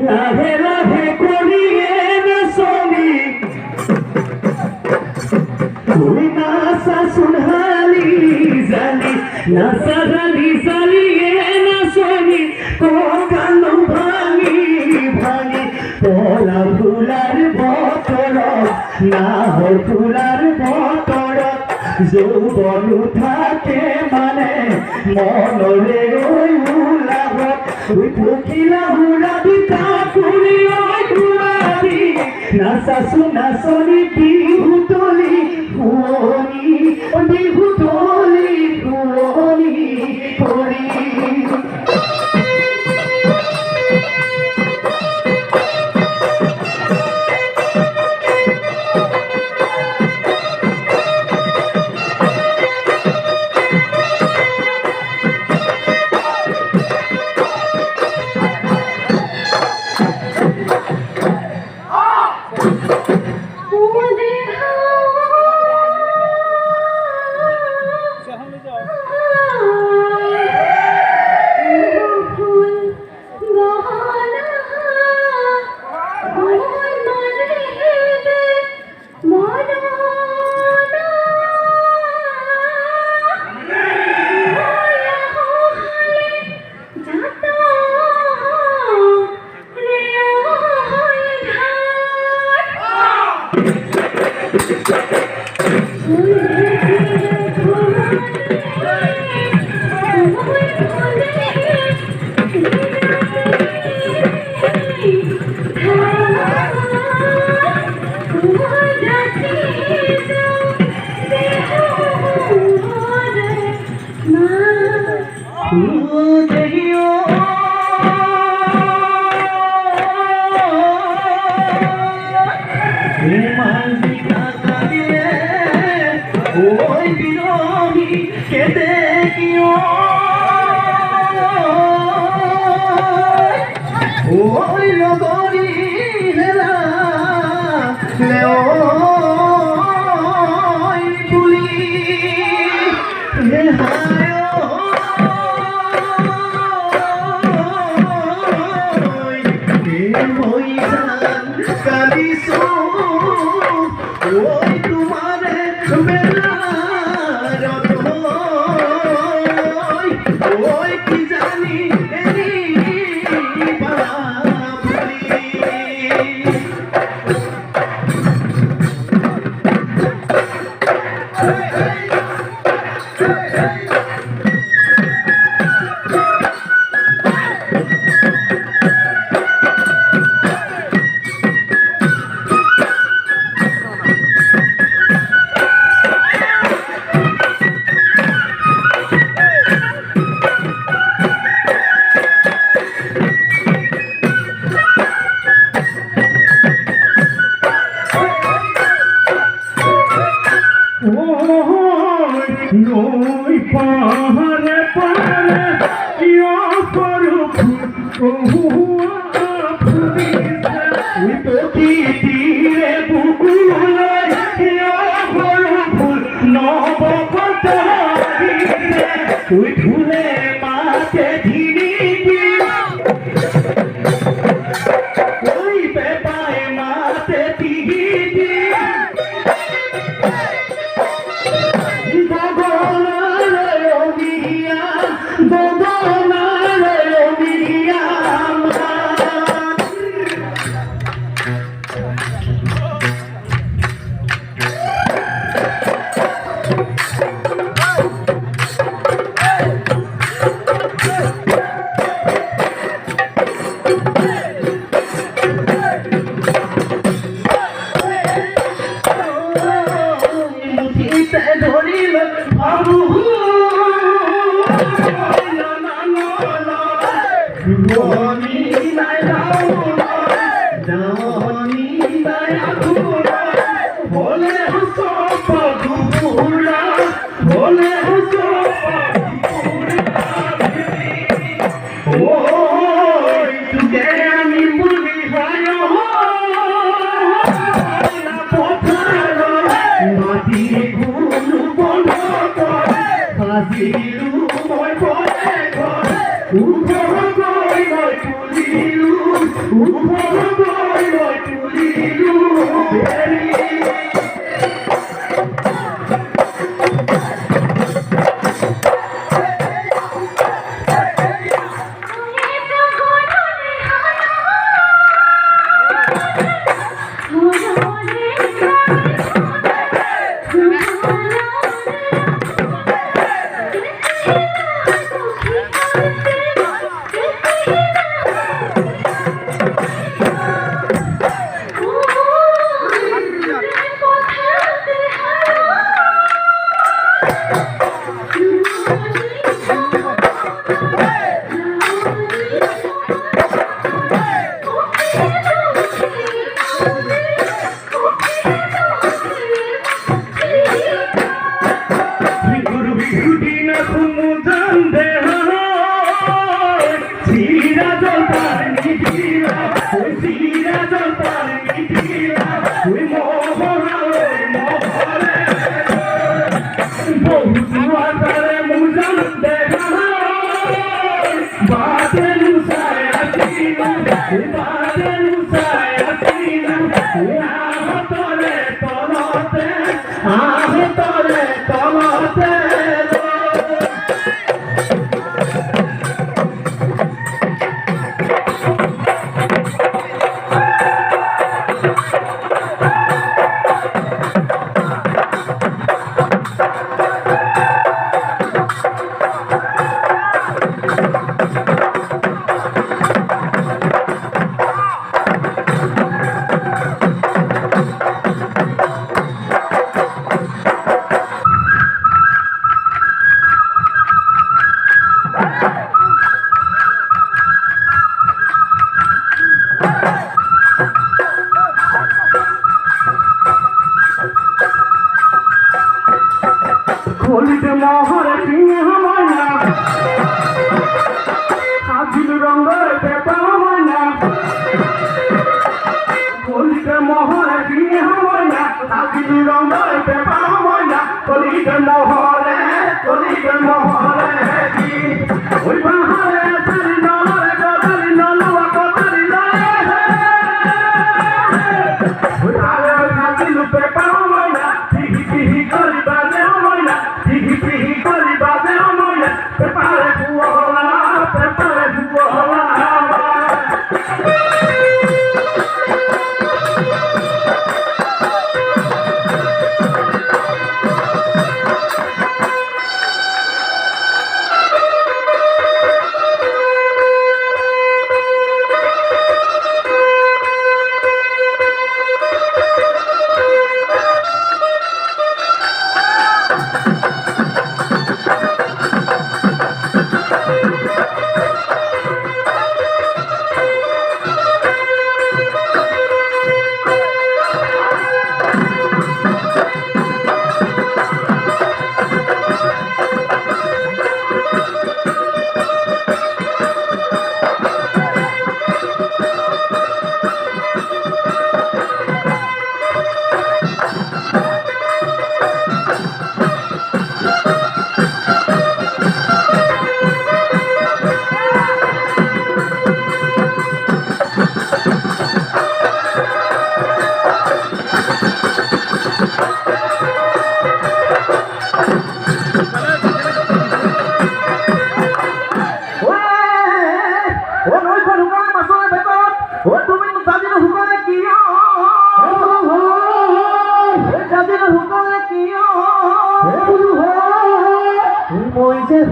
রাধে রাধে করিয়ে রসনি তুই নাসা সুনহালি জালি নাসা জালি জালিয়ে নাসনি কোকানো ভাঙি ভাঙি পোলা ফুলার বতর না হয় ফুলার বতর যৌবন থাকে মানে মনরে ওই উলাবত ওই পখিলা উড়াবি তাকুরি ওই ঘুরাবি নাসা সুনাসনি বিহুতলি ফুয়নি ও বিহুতলি ফুয়নি করি Oy, ki jani, eri, para, puri. তুই ঢুলে মাতে ধিরি ওই পেপায় মাতে ধিরি ধরিল বাবু ধনী নাই ধনী নাই বলে হুসো পগুলা বলে হুসো ওই তুকে আমি বলি হয় মাটি গুলো বন্ধ করে হাজিরু মই পরে ঘরে উঠো গই মই তুলিলু উঠো গই মই তুলিলু বেরি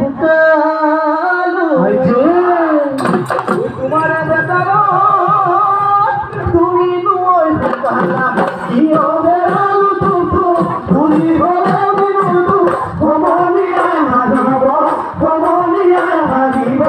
ঢুকালো তোমার বেতার তুমি নয় ঢুকালা কি হবে আলু দুটো তুমি হলে বিনুদু কমলিয়া হারিব কমলিয়া হারিব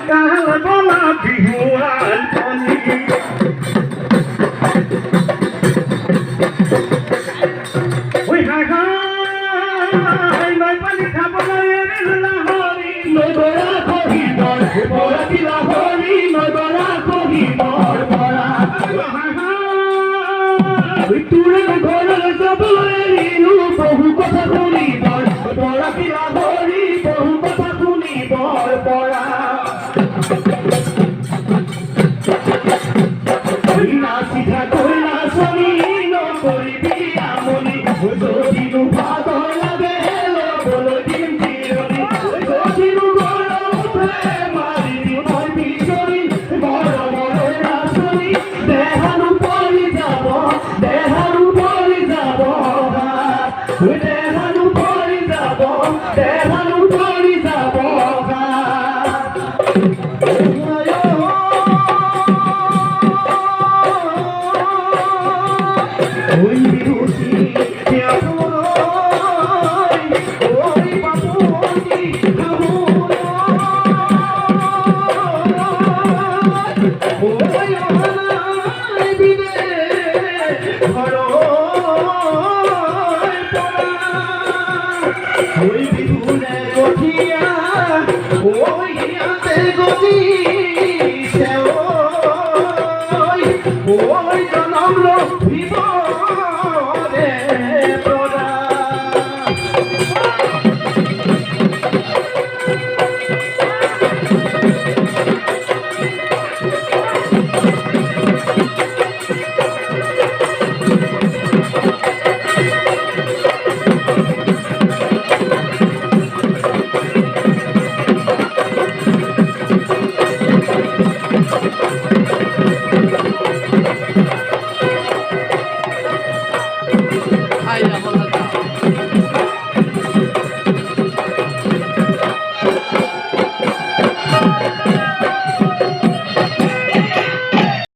কাহাল বলা বিহুয়ান ওই হাই হাই নয় পানি খাবো না লাহরি নয় বড়া কহি নয় বড়া কি লাহরি নয় বড়া কহি নয় বড়া হাই হাই তুরে ঘরে সব এরিনু বহু কথা শুনি নয় বড়া কি লাহরি বহু কথা শুনি বড় বড়া না সিধা করে না শুনি ন করিবি আমনি দিনু ভাগ লাগে হেলো বলো দিন চিরনি দিনু বড় মারি দিন মই বিচরি বড় বড় না শুনি দেহানু পরি যাব দেহানু পরি যাব দেহানু পরি যাব দেহানু পরি যাব ওই বিরুতি ওই বাপুতি ওই অনাই দিনে ওই বিরুনে গঠিয়া ওই হাতে গঠি